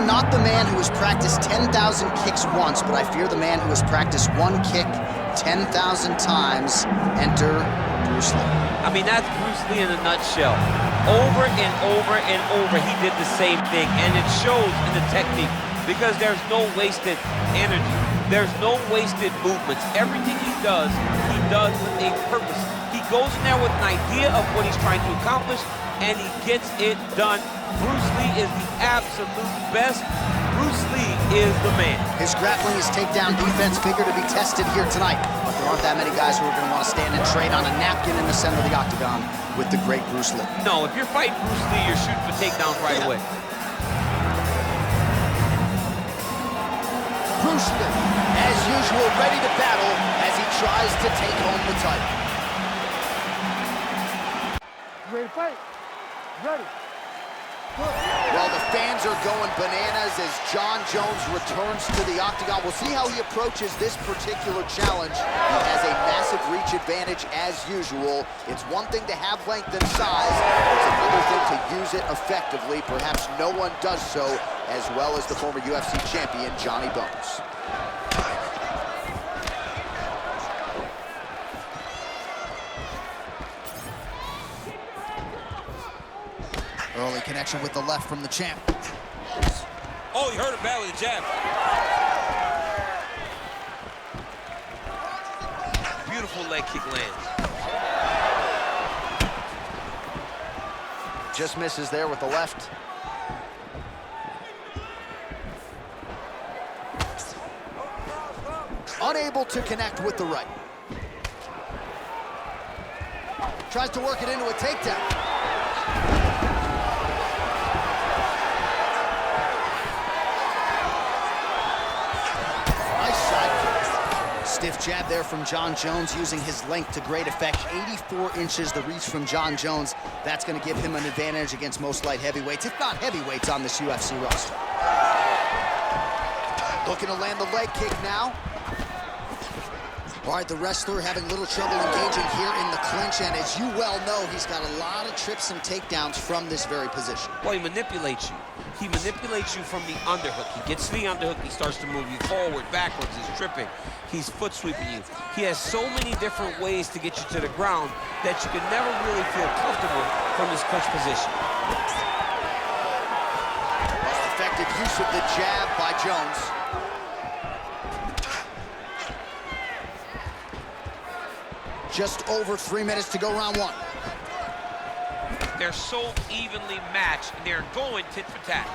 not the man who has practiced 10,000 kicks once, but I fear the man who has practiced one kick 10,000 times. Enter Bruce Lee. I mean, that's Bruce Lee in a nutshell. Over and over and over, he did the same thing, and it shows in the technique because there's no wasted energy. There's no wasted movements. Everything he does with a purpose. He goes in there with an idea of what he's trying to accomplish, and he gets it done. Bruce Lee is the absolute best. Bruce Lee is the man. His grappling, his takedown defense figure to be tested here tonight. But there aren't that many guys who are going to want to stand and trade on a napkin in the center of the octagon with the great Bruce Lee. No, if you're fighting Bruce Lee, you're shooting for takedowns right away. Bruce Lee, as usual, ready to battle as he tries to take home the title. Ready to fight? Ready. Well, the fans are going bananas as Jon Jones returns to the octagon. We'll see how he approaches this particular challenge. He has a massive reach advantage as usual. It's one thing to have length and size. It's another thing to use it effectively. Perhaps no one does so as well as the former UFC champion, Johnny Bones. Early connection with the left from the champ. Oh, he hurt him bad with a jab. Beautiful leg kick lands. Just misses there with the left. Unable to connect with the right. Tries to work it into a takedown. Stiff jab there from Jon Jones, using his length to great effect. 84 inches the reach from Jon Jones. That's going to give him an advantage against most light heavyweights, if not heavyweights, on this UFC roster. Looking to land the leg kick now. All right, the wrestler having little trouble engaging here in the clinch, and as you well know, he's got a lot of trips and takedowns from this very position. Well, he manipulates you. He manipulates you from the underhook. He gets to the underhook, he starts to move you forward, backwards, he's tripping. He's foot sweeping you. He has so many different ways to get you to the ground that you can never really feel comfortable from this clinch position. Well, effective use of the jab by Jones. Just over 3 minutes to go round one. They're so evenly matched, and they're going tit for tat.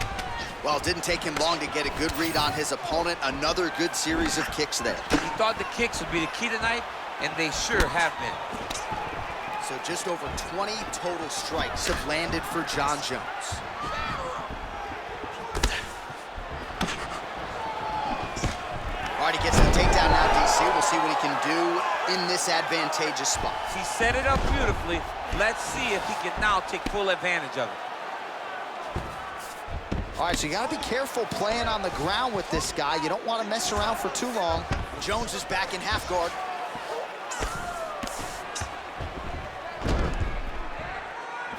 Well, it didn't take him long to get a good read on his opponent. Another good series of kicks there. He thought the kicks would be the key tonight, and they sure have been. So just over 20 total strikes have landed for Jon Jones. All right, he gets the takedown now, DC. We'll see what he can do in this advantageous spot. He set it up beautifully. Let's see if he can now take full advantage of it. All right, so you got to be careful playing on the ground with this guy. You don't want to mess around for too long. Jones is back in half guard.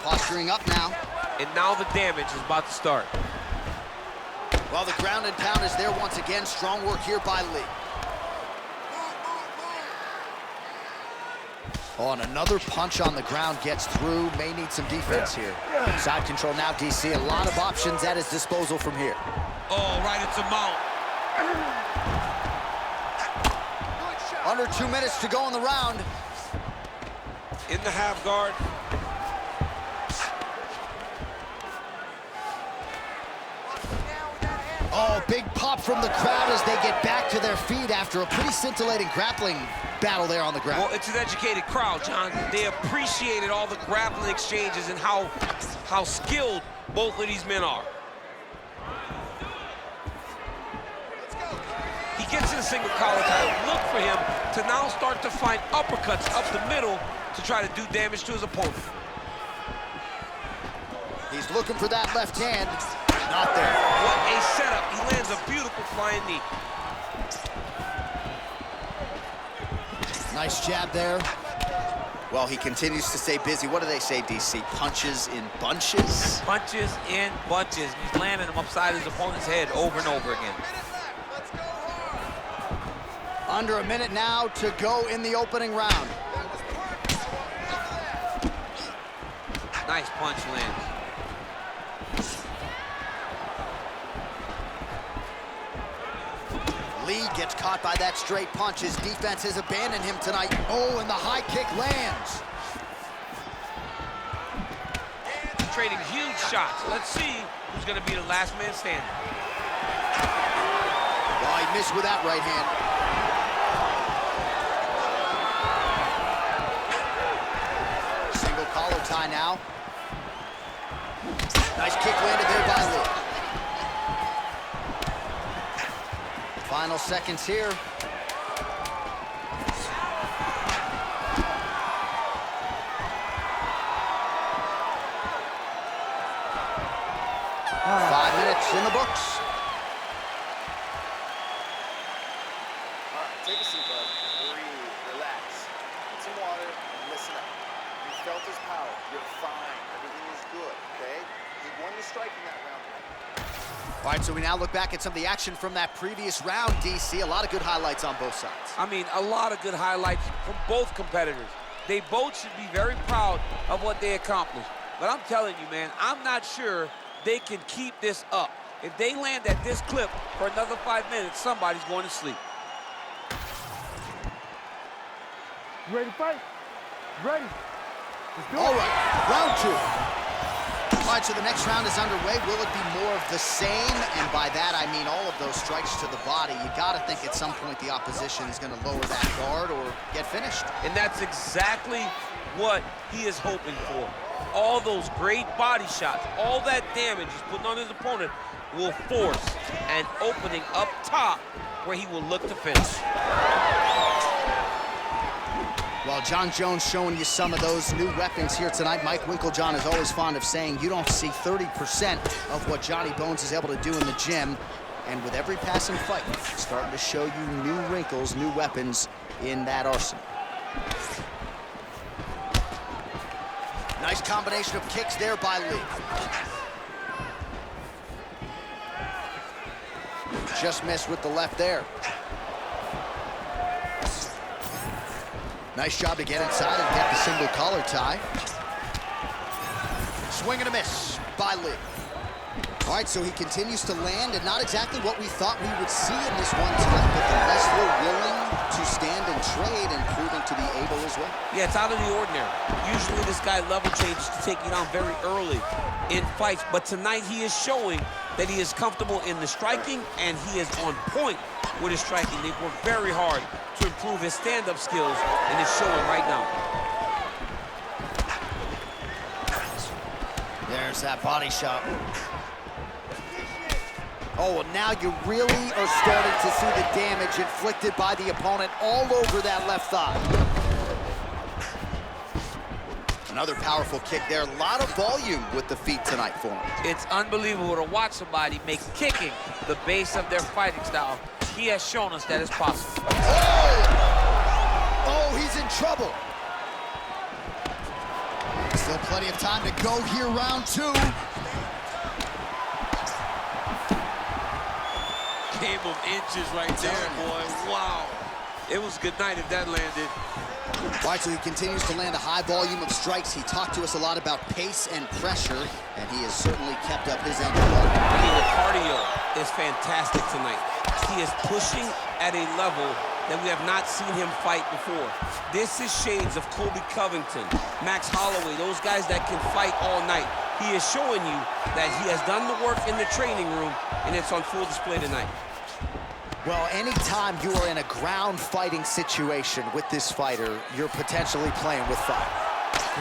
Posturing up now. And now the damage is about to start. Well, the ground and pound is there once again. Strong work here by Lee. Oh, and another punch on the ground gets through. May need some defense here. Side control now, DC. A lot of options at his disposal from here. Oh, right into mount. Under 2 minutes to go in the round. In the half guard. Oh, big pop from the crowd as they get back to their feet after a pretty scintillating grappling battle there on the ground. Well, it's an educated crowd, John. They appreciated all the grappling exchanges and how skilled both of these men are. He gets in a single collar tie. Look for him to now start to find uppercuts up the middle to try to do damage to his opponent. He's looking for that left hand. Not there. What a setup. He lands a beautiful flying knee. Nice jab there. Well, he continues to stay busy. What do they say, DC? Punches in bunches? Punches in bunches. He's landing them upside his opponent's head over and over again. Under a minute now to go in the opening round. Nice punch lands. Lee gets caught by that straight punch. His defense has abandoned him tonight. Oh, and the high kick lands. Trading huge shots. Let's see who's going to be the last man standing. Oh, he missed with that right hand. Single collar tie now. Nice kick landed there by Lee. Final seconds here. 5 minutes in the books. All right, take a seat, bud. Breathe, relax. Get some water, and listen up. You felt his power. You're fine. Everything is good, okay? He won the striking that round tonight. All right, so we now look back at some of the action from that previous round, DC. A lot of good highlights on both sides. I mean, a lot of good highlights from both competitors. They both should be very proud of what they accomplished. But I'm telling you, man, I'm not sure they can keep this up. If they land at this clip for another 5 minutes, somebody's going to sleep. You ready to fight? Ready. Let's do it. All right, round two. All right, so the next round is underway. Will it be more of the same? And by that, I mean all of those strikes to the body. You got to think at some point the opposition is going to lower that guard or get finished. And that's exactly what he is hoping for. All those great body shots, all that damage he's putting on his opponent will force an opening up top where he will look to finish. Well, Jon Jones showing you some of those new weapons here tonight. Mike Winklejohn is always fond of saying you don't see 30% of what Johnny Bones is able to do in the gym. And with every passing fight, starting to show you new wrinkles, new weapons in that arsenal. Nice combination of kicks there by Lee. Just missed with the left there. Nice job to get inside and get the single collar tie. Swing and a miss by Lee. All right, so he continues to land, and not exactly what we thought we would see in this one tonight, but the wrestler willing to stand and trade and proving to be able as well. Yeah, it's out of the ordinary. Usually this guy level changes to take you down very early in fights, but tonight he is showing that he is comfortable in the striking, and he is on point with his striking. They've worked very hard to improve his stand-up skills, and it's showing right now. There's that body shot. Oh, well, now you really are starting to see the damage inflicted by the opponent all over that left thigh. Another powerful kick there. A lot of volume with the feet tonight for him. It's unbelievable to watch somebody make kicking the base of their fighting style. He has shown us that it's possible. Oh! Oh, he's in trouble. Still plenty of time to go here, round two. Game of inches right there, boy. Wow. It was good night if that landed. All right, so he continues to land a high volume of strikes. He talked to us a lot about pace and pressure, and he has certainly kept up his end of the I mean, the cardio is fantastic tonight. He is pushing at a level that we have not seen him fight before. This is shades of Colby Covington, Max Holloway, those guys that can fight all night. He is showing you that he has done the work in the training room, and it's on full display tonight. Well, anytime you are in a ground fighting situation with this fighter, you're potentially playing with fire.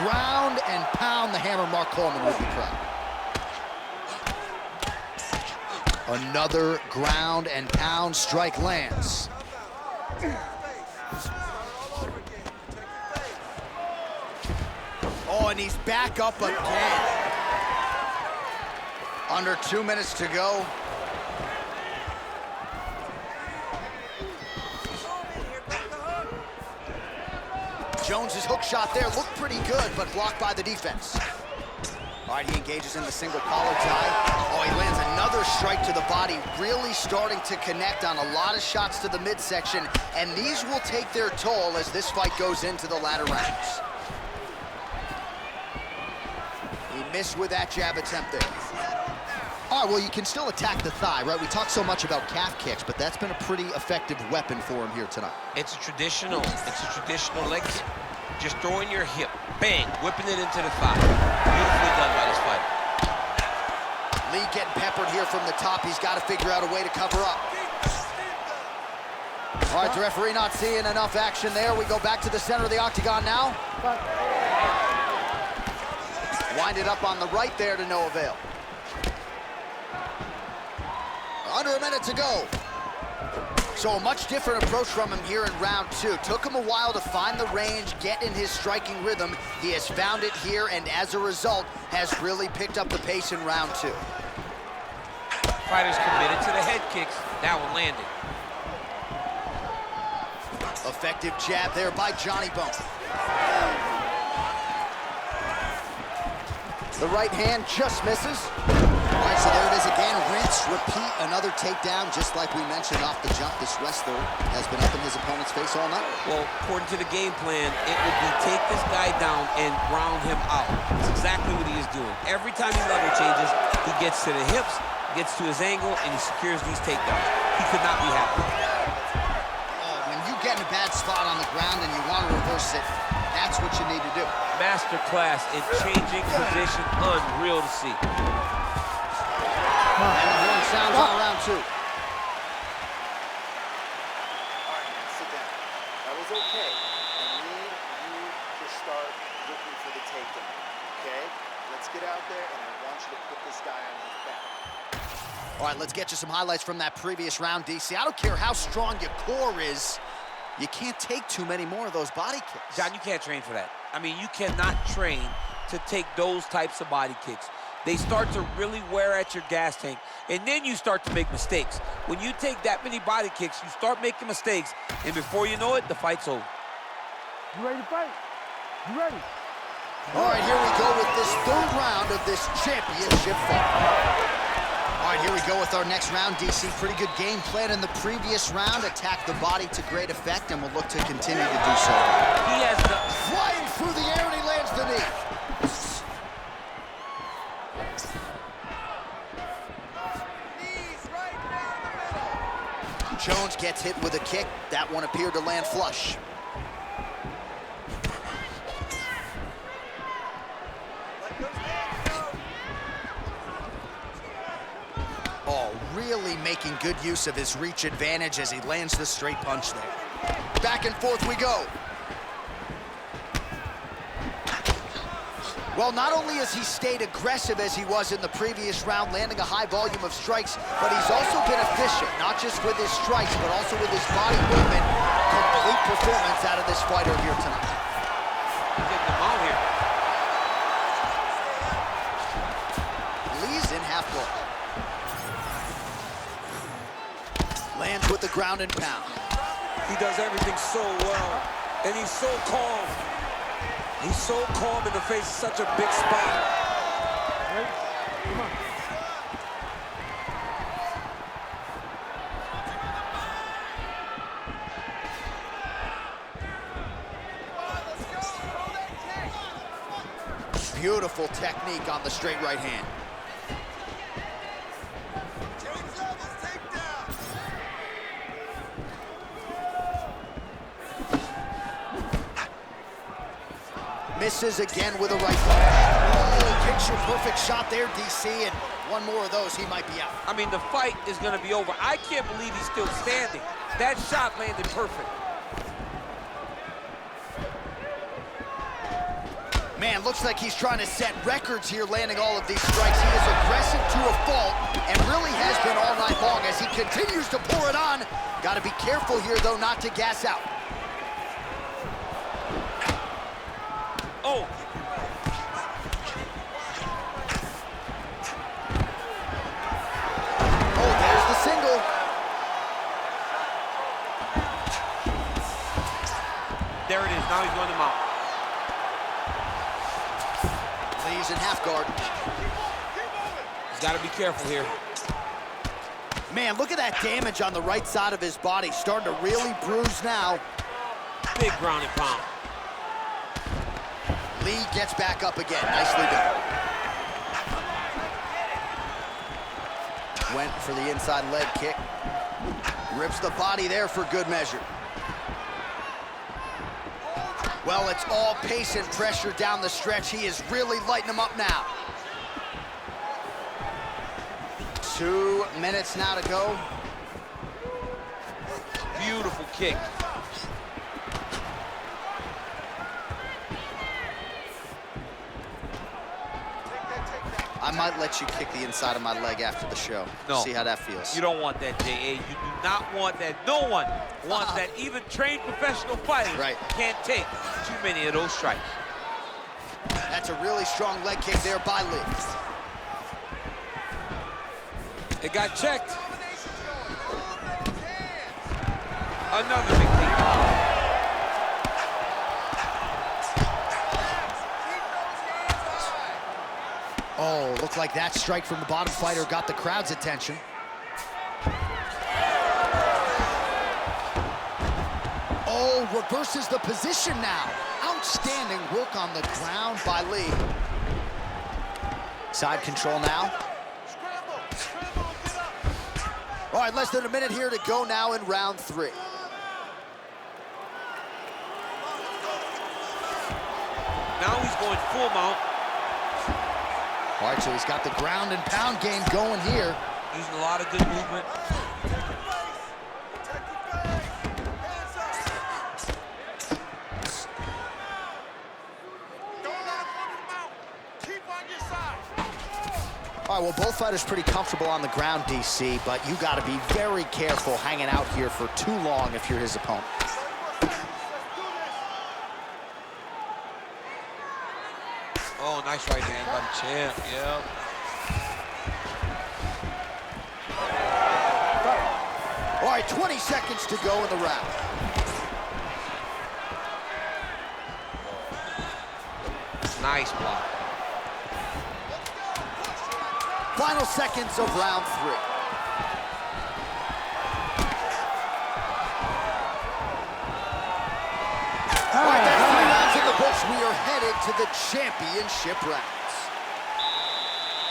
Ground and pound, the hammer Mark Coleman would be proud. Another ground and pound strike lands. Oh, and he's back up again. Under 2 minutes to go. Jones's hook shot there looked pretty good, but blocked by the defense. All right, he engages in the single collar tie. Oh, he lands another strike to the body, really starting to connect on a lot of shots to the midsection, and these will take their toll as this fight goes into the latter rounds. He missed with that jab attempt there. All right, well, you can still attack the thigh, right? We talk so much about calf kicks, but that's been a pretty effective weapon for him here tonight. It's a traditional leg kick. Just throwing your hip, bang, whipping it into the thigh. Beautifully done by this fighter. Lee getting peppered here from the top. He's got to figure out a way to cover up. All right, the referee not seeing enough action there. We go back to the center of the octagon now. Wind it up on the right there to no avail. Under a minute to go. So a much different approach from him here in round two. Took him a while to find the range, get in his striking rhythm. He has found it here, and as a result, has really picked up the pace in round two. Fighter's committed to the head kicks. That one landed. Effective jab there by Johnny Bone. The right hand just misses. All right, so there it is again. Rinse, repeat, another takedown, just like we mentioned off the jump. This wrestler has been up in his opponent's face all night. Well, according to the game plan, it would be take this guy down and ground him out. That's exactly what he is doing. Every time he level changes, he gets to the hips, gets to his angle, and he secures these takedowns. He could not be happy. When you get in a bad spot on the ground and you want to reverse it, that's what you need to do. Master class in changing position, unreal to see. And the horn sounds on round two. All right, man, sit down. That was okay. I need you to start looking for the takedown, okay? Let's get out there, and I want you to put this guy on his back. All right, let's get you some highlights from that previous round, DC. I don't care how strong your core is, you can't take too many more of those body kicks. John, you can't train for that. I mean, you cannot train to take those types of body kicks. They start to really wear at your gas tank, and then you start to make mistakes. When you take that many body kicks, you start making mistakes, and before you know it, the fight's over. You ready to fight? You ready? All right, here we go with this third round of this championship fight. All right, here we go with our next round, DC. Pretty good game plan in the previous round. Attacked the body to great effect, and will look to continue to do so. He has the... Flying through the air, and he lands the knee. Jones gets hit with a kick. That one appeared to land flush. Oh, really making good use of his reach advantage as he lands the straight punch there. Back and forth we go. Well, not only has he stayed aggressive as he was in the previous round, landing a high volume of strikes, but he's also been efficient, not just with his strikes, but also with his body movement. Complete performance out of this fighter here tonight. He's getting them out here. Lee's in half guard. Lands with the ground and pound. He does everything so well, and he's so calm. He's so calm in the face of such a big spot. Ready? Come on. Beautiful technique on the straight right hand. Misses again with a right punch. Oh, picture-perfect shot there, DC, and one more of those, he might be out. I mean, the fight is going to be over. I can't believe he's still standing. That shot landed perfect. Man, looks like he's trying to set records here, landing all of these strikes. He is aggressive to a fault, and really has been all night long as he continues to pour it on. Got to be careful here, though, not to gas out. Oh. Oh, there's the single. There it is. Now he's going to mount. he's in half guard. He's got to be careful here. Man, look at that damage on the right side of his body. Starting to really bruise now. Big ground and pound. Lí gets back up again. Nicely done. Went for the inside leg kick. Rips the body there for good measure. Well, it's all pace and pressure down the stretch. He is really lighting them up now. 2 minutes now to go. Beautiful kick. I might let you kick the inside of my leg after the show. No. See how that feels. You don't want that, J.A. You do not want that. No one wants that. Even trained professional fighters can't take too many of those strikes. That's a really strong leg kick there by Lí. It got checked. Another big kick. Oh, looked like that strike from the bottom fighter got the crowd's attention. Oh, reverses the position now. Outstanding work on the ground by Lí. Side control now. All right, less than a minute here to go now in round 3. Now he's going full mount. All right, so he's got the ground and pound game going here. Using a lot of good movement. All right, well, both fighters pretty comfortable on the ground, DC, but you got to be very careful hanging out here for too long if you're his opponent. Oh, nice right hand by the champ, yeah. All right, 20 seconds to go in the round. Nice block. Final seconds of round 3. All right, that's 3 rounds in the books. We are headed to the championship rounds.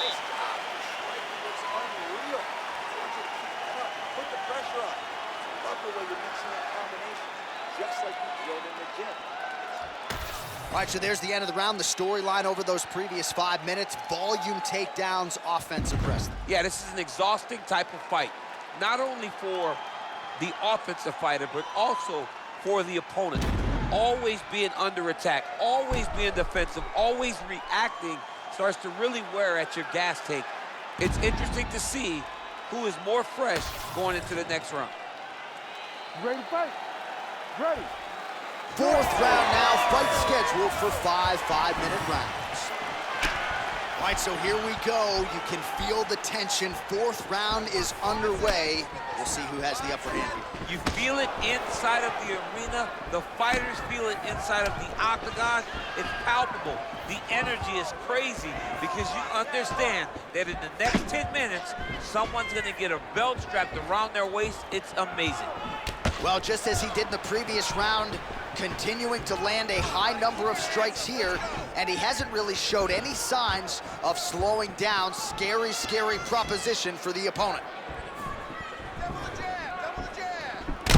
It's unreal. Put the pressure on. Love the way you're mixing that combination, just like you drilled in the gym. All right, so there's the end of the round. The storyline over those previous 5 minutes. Volume takedowns, offensive wrestling. Yeah, this is an exhausting type of fight. Not only for the offensive fighter, but also for the opponent. Always being under attack, always being defensive, always reacting starts to really wear at your gas tank. It's interesting to see who is more fresh going into the next round. You ready to fight? Ready. 4th round now, fight scheduled for 5 5-minute rounds. All right, so here we go. You can feel the tension. 4th round is underway. We'll see who has the upper hand here. You feel it inside of the arena. The fighters feel it inside of the octagon. It's palpable. The energy is crazy because you understand that in the next 10 minutes, someone's going to get a belt strapped around their waist. It's amazing. Well, just as he did in the previous round, continuing to land a high number of strikes here, and he hasn't really showed any signs of slowing down. Scary, scary proposition for the opponent.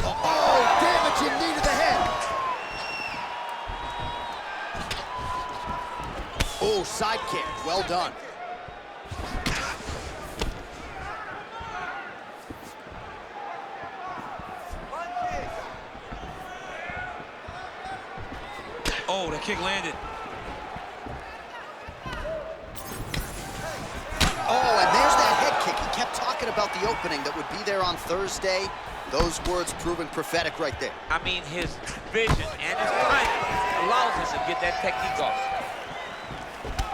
Oh, damaging knee to the head. Oh, side kick, well done. Oh, the kick landed. Oh, and there's that head kick. He kept talking about the opening that would be there on Thursday. Those words proving prophetic right there. I mean, his vision and his timing allows him to get that technique off.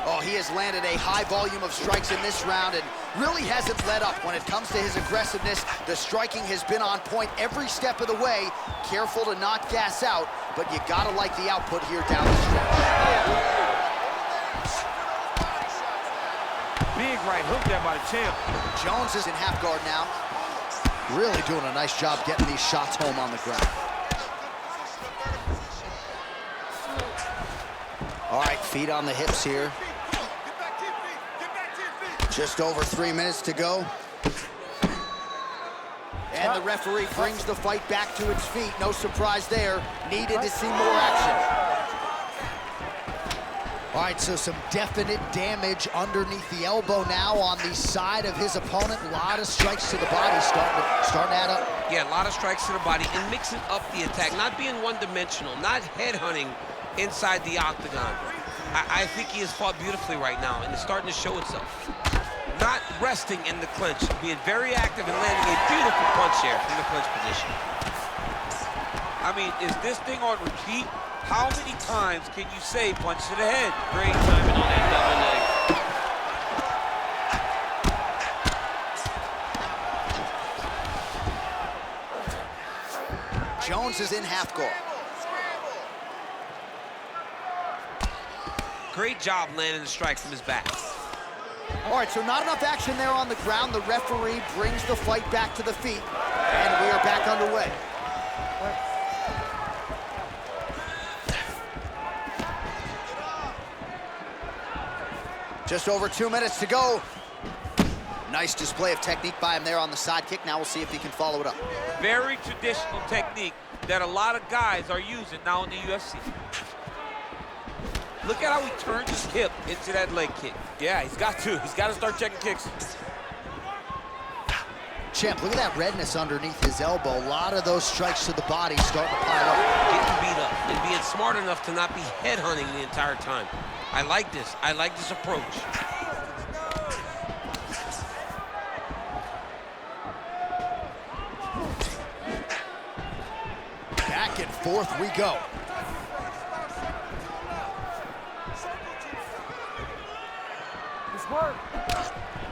Oh, he has landed a high volume of strikes in this round and really hasn't let up when it comes to his aggressiveness. The striking has been on point every step of the way. Careful to not gas out, but you gotta like the output here down the stretch. right hook there by the champ. Jones is in half guard now. Really doing a nice job getting these shots home on the ground. All right, feet on the hips here. Just over 3 minutes to go. And the referee brings the fight back to its feet. No surprise there. Needed to see more action. All right, so some definite damage underneath the elbow now on the side of his opponent. A lot of strikes to the body starting to add up. Yeah, a lot of strikes to the body and mixing up the attack, not being one-dimensional, not headhunting inside the octagon. I think he has fought beautifully right now, and it's starting to show itself. Not resting in the clinch, being very active and landing a beautiful punch here from the clinch position. I mean, is this thing on repeat? How many times can you say punch to the head? Great timing on that double leg. Jones is in half guard. Great job landing the strike from his back. All right, so not enough action there on the ground. The referee brings the fight back to the feet, and we are back underway. Just over 2 minutes to go. Nice display of technique by him there on the side kick. Now we'll see if he can follow it up. Very traditional technique that a lot of guys are using now in the UFC. Look at how he turns his hip into that leg kick. Yeah, he's got to. He's got to start checking kicks. Champ, look at that redness underneath his elbow. A lot of those strikes to the body starting to pile up. Getting beat up and being smart enough to not be headhunting the entire time. I like this. I like this approach. Back and forth we go.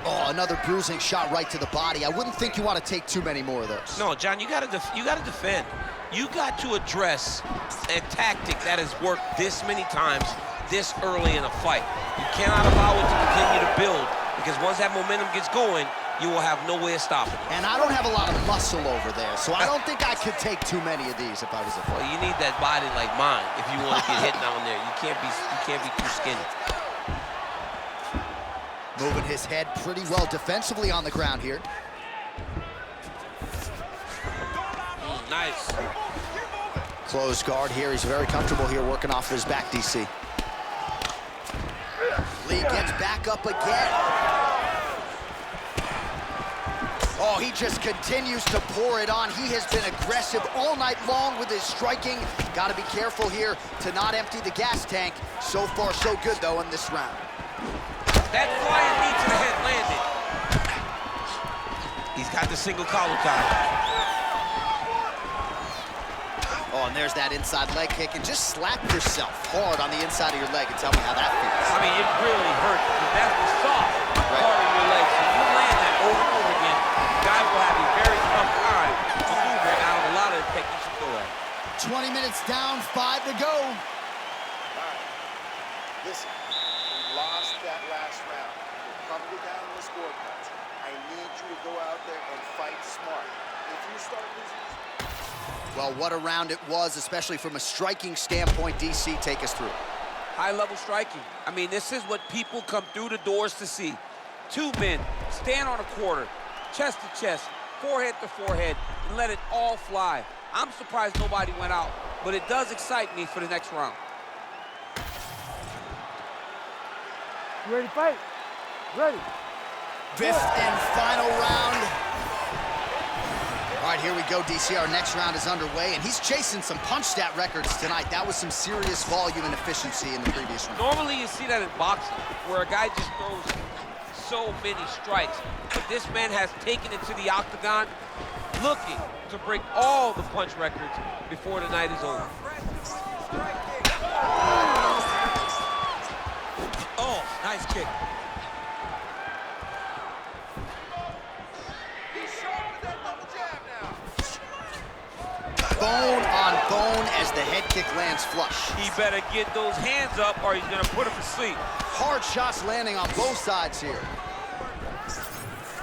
Oh, another bruising shot right to the body. I wouldn't think you want to take too many more of those. No, John, you gotta defend. You got to address a tactic that has worked this many times this early in a fight. You cannot allow it to continue to build, because once that momentum gets going, you will have no way of stopping it. And I don't have a lot of muscle over there, so I don't think I could take too many of these if I was a fighter. Well, you need that body like mine if you want to get hit down there. You can't be too skinny. Moving his head pretty well defensively on the ground here. Nice. Closed guard here. He's very comfortable here working off his back, DC. Lee gets back up again. Oh, he just continues to pour it on. He has been aggressive all night long with his striking. Got to be careful here to not empty the gas tank. So far, so good, though, in this round. That flying knee to the head landed. He's got the single collar tie. Oh, and there's that inside leg kick, and just slap yourself hard on the inside of your leg and tell me how that feels. I mean, it really hurts, but that's the soft part of your leg. So you land that over and over again, guys will have a very tough time maneuvering out of a lot of the techniques you throw at. 20 minutes down, 5 to go. All right, listen, we lost that last round. We're probably down in the scorecards. I need you to go out there and fight smart. If you start losing this... Well, what a round it was, especially from a striking standpoint. DC, take us through. High-level striking. I mean, this is what people come through the doors to see. Two men stand on a quarter, chest to chest, forehead to forehead, and let it all fly. I'm surprised nobody went out, but it does excite me for the next round. You ready to fight? Ready. Fifth and final round. All right, here we go, DC. Our next round is underway, and he's chasing some punch stat records tonight. That was some serious volume and efficiency in the previous round. Normally you see that in boxing, where a guy just throws so many strikes. But this man has taken it to the octagon, looking to break all the punch records before the night is over. Oh, nice kick. Bone on bone as the head kick lands flush. He better get those hands up or he's gonna put him to sleep. Hard shots landing on both sides here.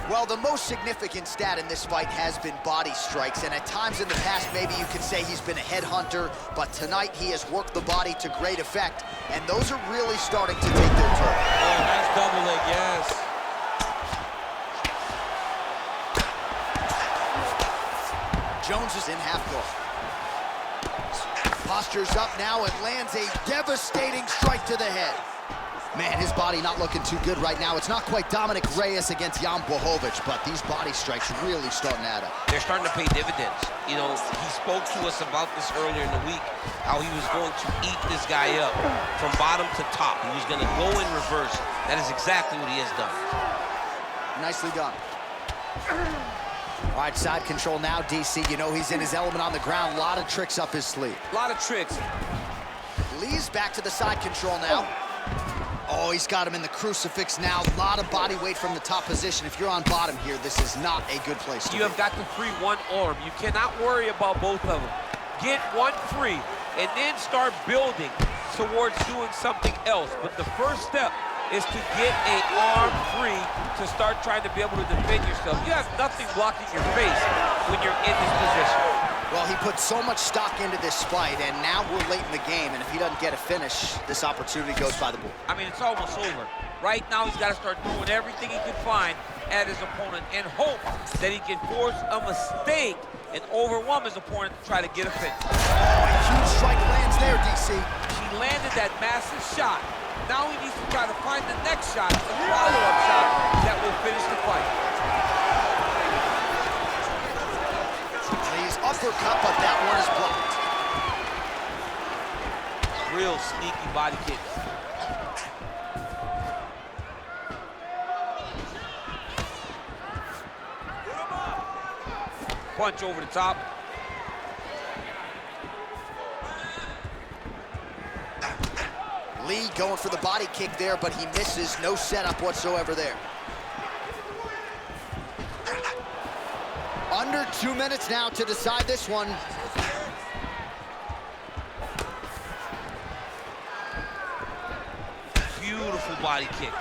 Well, the most significant stat in this fight has been body strikes, and at times in the past, maybe you could say he's been a headhunter, but tonight he has worked the body to great effect, and those are really starting to take their toll. Oh, nice double leg, yes. Jones is in half guard. Postures up now and lands a devastating strike to the head. Man, his body not looking too good right now. It's not quite Dominic Reyes against Jan Blachowicz, but these body strikes really starting to add up. They're starting to pay dividends. You know, he spoke to us about this earlier in the week, how he was going to eat this guy up from bottom to top. He was going to go in reverse. That is exactly what he has done. Nicely done. All right, side control now, DC. You know he's in his element on the ground. A lot of tricks up his sleeve. A lot of tricks. Lee's back to the side control now. Oh, he's got him in the crucifix now. A lot of body weight from the top position. If you're on bottom here, this is not a good place to be. You have got to free one arm. You cannot worry about both of them. Get one free, and then start building towards doing something else. But the first step is to get an arm free to start trying to be able to defend yourself. You have nothing blocking your face when you're in this position. Well, he put so much stock into this fight, and now we're late in the game, and if he doesn't get a finish, this opportunity goes by the board. I mean, it's almost over. Right now, he's got to start throwing everything he can find at his opponent and hope that he can force a mistake and overwhelm his opponent to try to get a finish. Oh, a huge strike lands there, DC. He landed that massive shot. Now he needs to try to find the next shot, a follow-up shot that will finish the fight. Lee's uppercut, but that one is blocked. Real sneaky body kick. Punch over the top. Lee going for the body kick there, but he misses. No setup whatsoever there. Under 2 minutes now to decide this one. Beautiful body kick.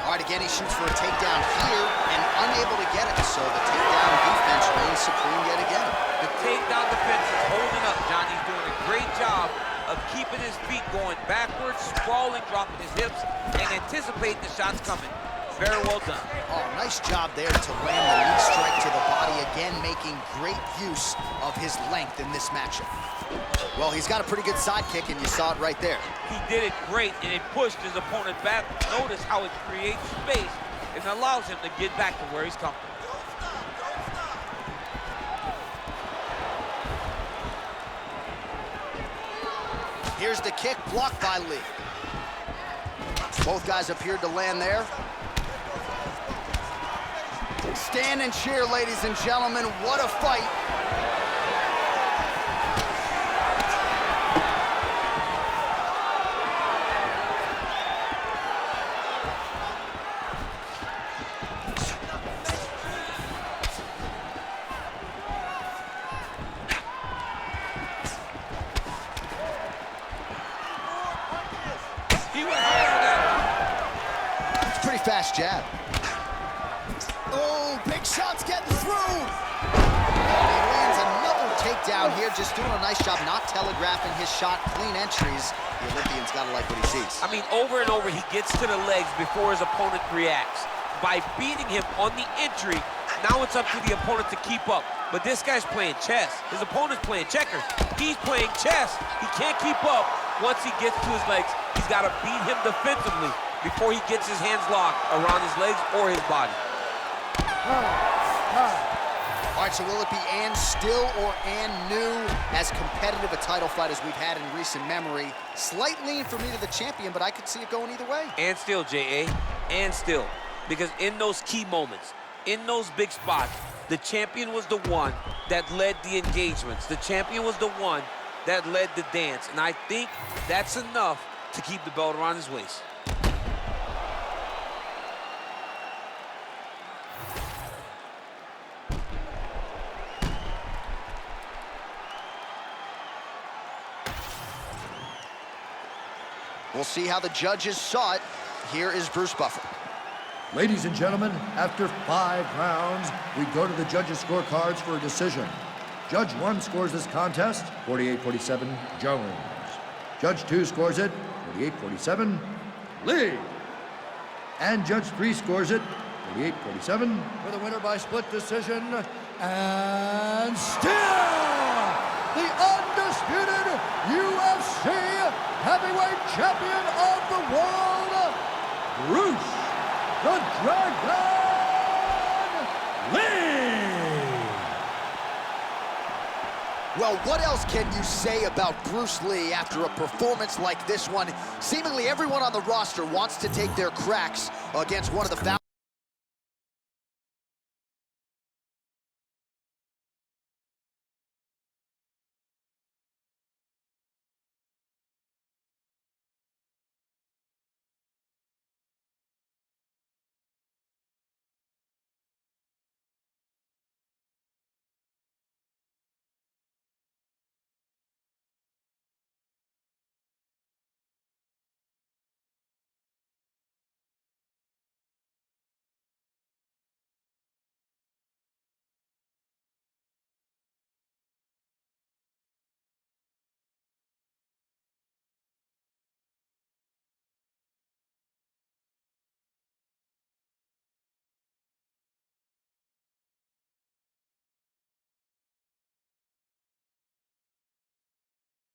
All right, again, he shoots for a takedown here and unable to get it. So the takedown defense reigns supreme yet again. The takedown defense is holding up, John. He's doing a great job of keeping his feet going backwards, sprawling, dropping his hips, and anticipating the shots coming. Very well done. Oh, nice job there to land the knee strike to the body, again making great use of his length in this matchup. Well, he's got a pretty good side kick, and you saw it right there. He did it great, and it pushed his opponent back. Notice how it creates space and allows him to get back to where he's coming. Here's the kick, blocked by Lee. Both guys appeared to land there. Stand and cheer, ladies and gentlemen. What a fight. Fast jab. Oh, big shots getting through. And he lands another takedown here, just doing a nice job not telegraphing his shot. Clean entries. The Olympian's got to like what he sees. I mean, over and over, he gets to the legs before his opponent reacts. By beating him on the entry, now it's up to the opponent to keep up. But this guy's playing chess. His opponent's playing checkers. He's playing chess. He can't keep up. Once he gets to his legs, he's got to beat him defensively before he gets his hands locked around his legs or his body. All right, so will it be and still or and new? As competitive a title fight as we've had in recent memory. Slight lean for me to the champion, but I could see it going either way. And still, J.A., and still. Because in those key moments, in those big spots, the champion was the one that led the engagements. The champion was the one that led the dance. And I think that's enough to keep the belt around his waist. We'll see how the judges saw it. Here is Bruce Buffer. Ladies and gentlemen, after 5 rounds, we go to the judges' scorecards for a decision. Judge 1 scores this contest, 48-47, Jones. Judge 2 scores it, 48-47, Lí. And Judge 3 scores it, 48-47, for the winner by split decision, and still the undisputed UFC heavyweight champion of the world, Bruce the Dragon Lí. Well, what else can you say about Bruce Lee after a performance like this one? Seemingly everyone on the roster wants to take their cracks against one of the